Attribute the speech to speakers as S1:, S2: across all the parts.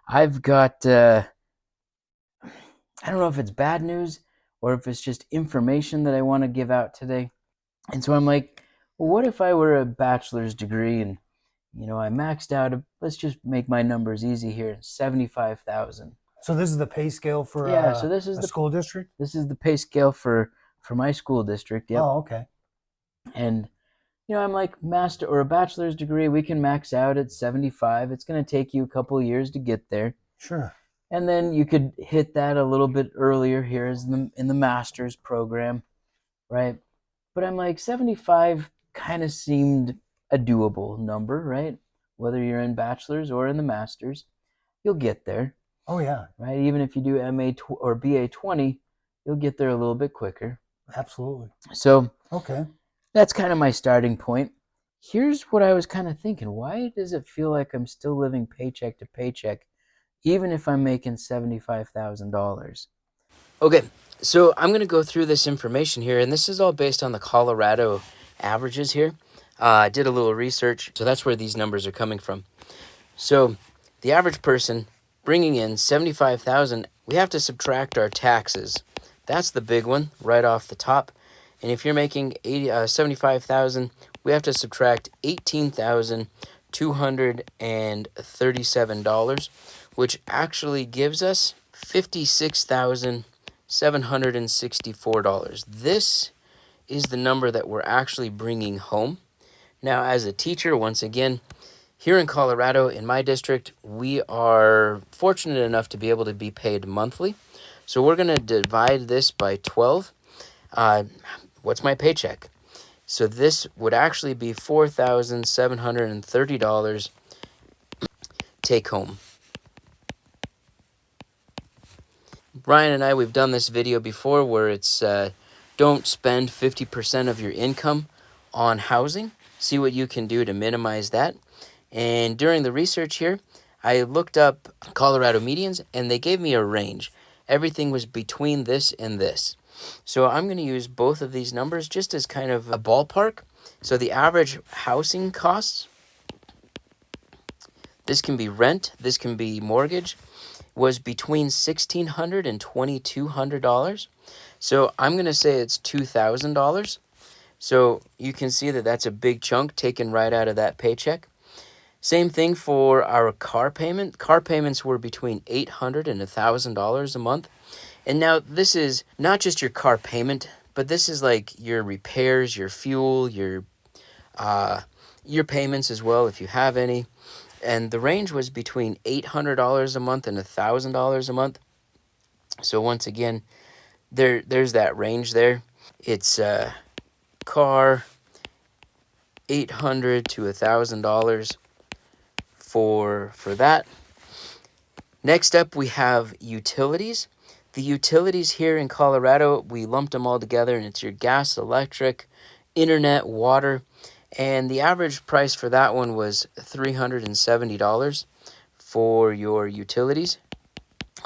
S1: I've got, I don't know if it's bad news or if it's just information that I want to give out today. And so I'm like, well, what if I were a bachelor's degree and, I maxed out, let's just make my numbers easy here, 75,000.
S2: So this is the pay scale for
S1: Yeah, so
S2: a school district?
S1: this is the pay scale for my school district. Yep.
S2: Oh, okay.
S1: And I'm like, master or a bachelor's degree, we can max out at 75. It's going to take you a couple of years to get there.
S2: Sure.
S1: And then you could hit that a little bit earlier here as in the master's program, right? But I'm like, 75 kind of seemed a doable number, right? Whether you're in bachelor's or in the master's, you'll get there,
S2: Oh, yeah.
S1: right? Even if you do or BA 20, you'll get there a little bit quicker.
S2: Absolutely.
S1: So
S2: Okay.
S1: that's kind of my starting point. Here's what I was kind of thinking. Why does it feel like I'm still living paycheck to paycheck, even if I'm making $75,000? Okay, so I'm going to go through this information here, and this is all based on the Colorado averages here. I did a little research, so that's where these numbers are coming from. So the average person bringing in 75,000, we have to subtract our taxes. That's the big one right off the top. And if you're making 75,000, we have to subtract $18,237, which actually gives us $56,764. This is the number that we're actually bringing home. Now, as a teacher, once again, here in Colorado, in my district, we are fortunate enough to be able to be paid monthly. So we're going to divide this by 12. What's my paycheck? So this would actually be $4,730 take home. Brian and I, we've done this video before where it's don't spend 50% of your income on housing. See what you can do to minimize that. And during the research here, I looked up Colorado medians and they gave me a range. Everything was between this and this. So I'm going to use both of these numbers just as kind of a ballpark. So the average housing costs, this can be rent, this can be mortgage, was between $1,600 and $2,200. So I'm going to say it's $2,000. So you can see that that's a big chunk taken right out of that paycheck. Same thing for our car payment. Car payments were between $800 and $1,000 a month. And now this is not just your car payment, but this is like your repairs, your fuel, your payments as well if you have any. And the range was between $800 a month and $1,000 a month. So once again, there's that range there. It's car $800 to $1,000 for that. Next up, we have utilities. The utilities here in Colorado, we lumped them all together, and it's your gas, electric, internet, water. And the average price for that one was $370 for your utilities.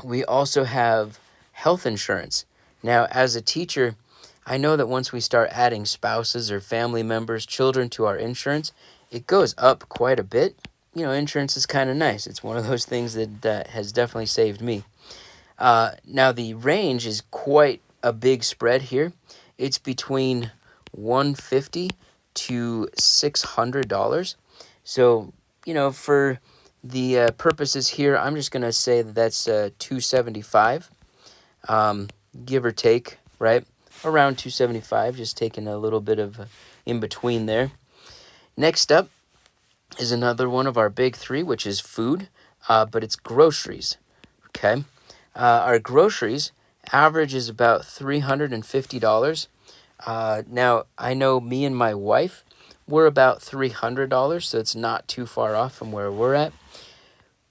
S1: We also have health insurance. Now, as a teacher, I know that once we start adding spouses or family members, children to our insurance, it goes up quite a bit. Insurance is kind of nice. It's one of those things that has definitely saved me. Now, the range is quite a big spread here. It's between $150 to $600. So, for the purposes here, I'm just going to say that that's $275, give or take, right? Around $275, just taking a little bit of in between there. Next up is another one of our big three, which is food, but it's groceries, okay? Our groceries average is about $350. Now, I know me and my wife, we're about $300, so it's not too far off from where we're at.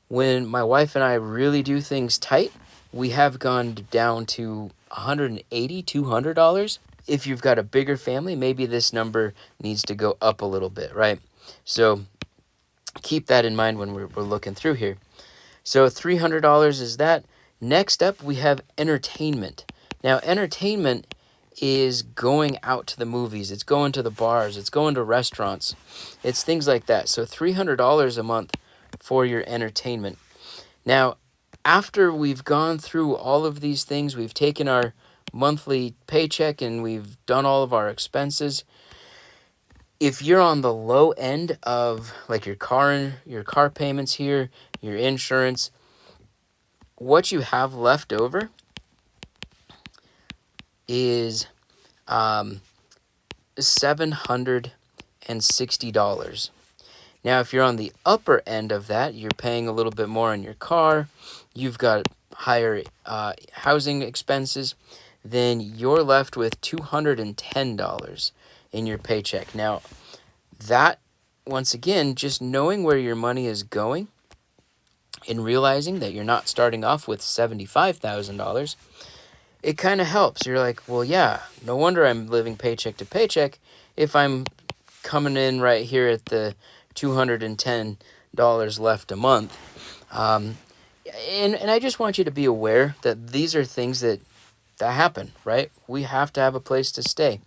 S1: When my wife and I really do things tight, we have gone down to $180, $200. If you've got a bigger family, maybe this number needs to go up a little bit, right? So keep that in mind when we're looking through here. So $300 is that. Next up, we have entertainment. Now, entertainment is going out to the movies. It's going to the bars. It's going to restaurants. It's things like that. So $300 a month for your entertainment. Now, after we've gone through all of these things, we've taken our monthly paycheck and we've done all of our expenses. If you're on the low end of like your car payments here, your insurance, what you have left over is $760. Now, if you're on the upper end of that, you're paying a little bit more on your car, you've got higher housing expenses, then you're left with $210 in your paycheck. Now, that, once again, just knowing where your money is going and realizing that you're not starting off with $75,000, it kind of helps. You're like, well, yeah, no wonder I'm living paycheck to paycheck if I'm coming in right here at the $210 left a month. And I just want you to be aware that these are things that happen, right? We have to have a place to stay,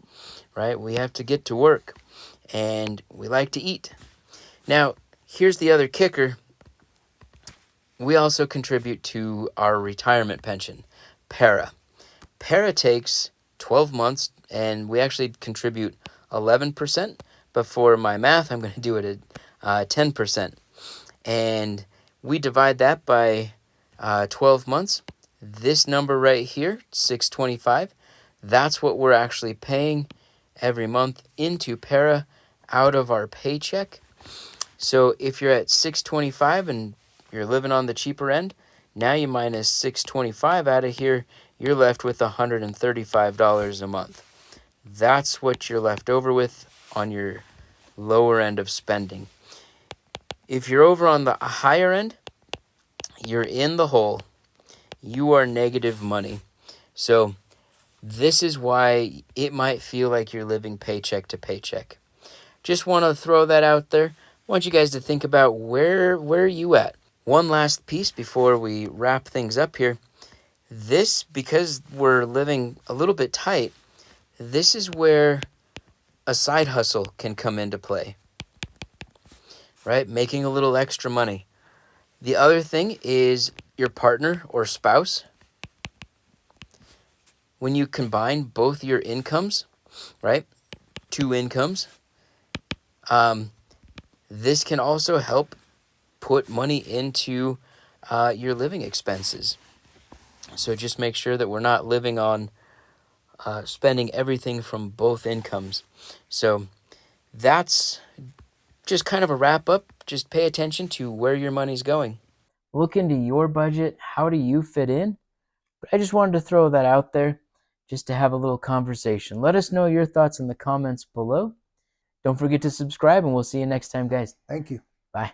S1: right? We have to get to work, and we like to eat. Now, here's the other kicker. We also contribute to our retirement pension, PARA. PARA takes 12 months, and we actually contribute 11%, but for my math, I'm going to do it at 10%. And we divide that by 12 months. This number right here, 625, that's what we're actually paying every month into PARA out of our paycheck. So if you're at 625 and you're living on the cheaper end, now you minus 625 out of here, you're left with $135 a month. That's what you're left over with on your lower end of spending. If you're over on the higher end, you're in the hole. You are negative money. So this is why it might feel like you're living paycheck to paycheck. Just want to throw that out there. I want you guys to think about where are you at. One last piece before we wrap things up here. This, because we're living a little bit tight, this is where a side hustle can come into play, right? Making a little extra money. The other thing is your partner or spouse. When you combine both your incomes, right? Two incomes, this can also help put money into your living expenses. So just make sure that we're not living on spending everything from both incomes. So that's just kind of a wrap up. Just pay attention to where your money's going. Look into your budget. How do you fit in? But I just wanted to throw that out there just to have a little conversation. Let us know your thoughts in the comments below. Don't forget to subscribe, and we'll see you next time, guys.
S2: Thank you.
S1: Bye.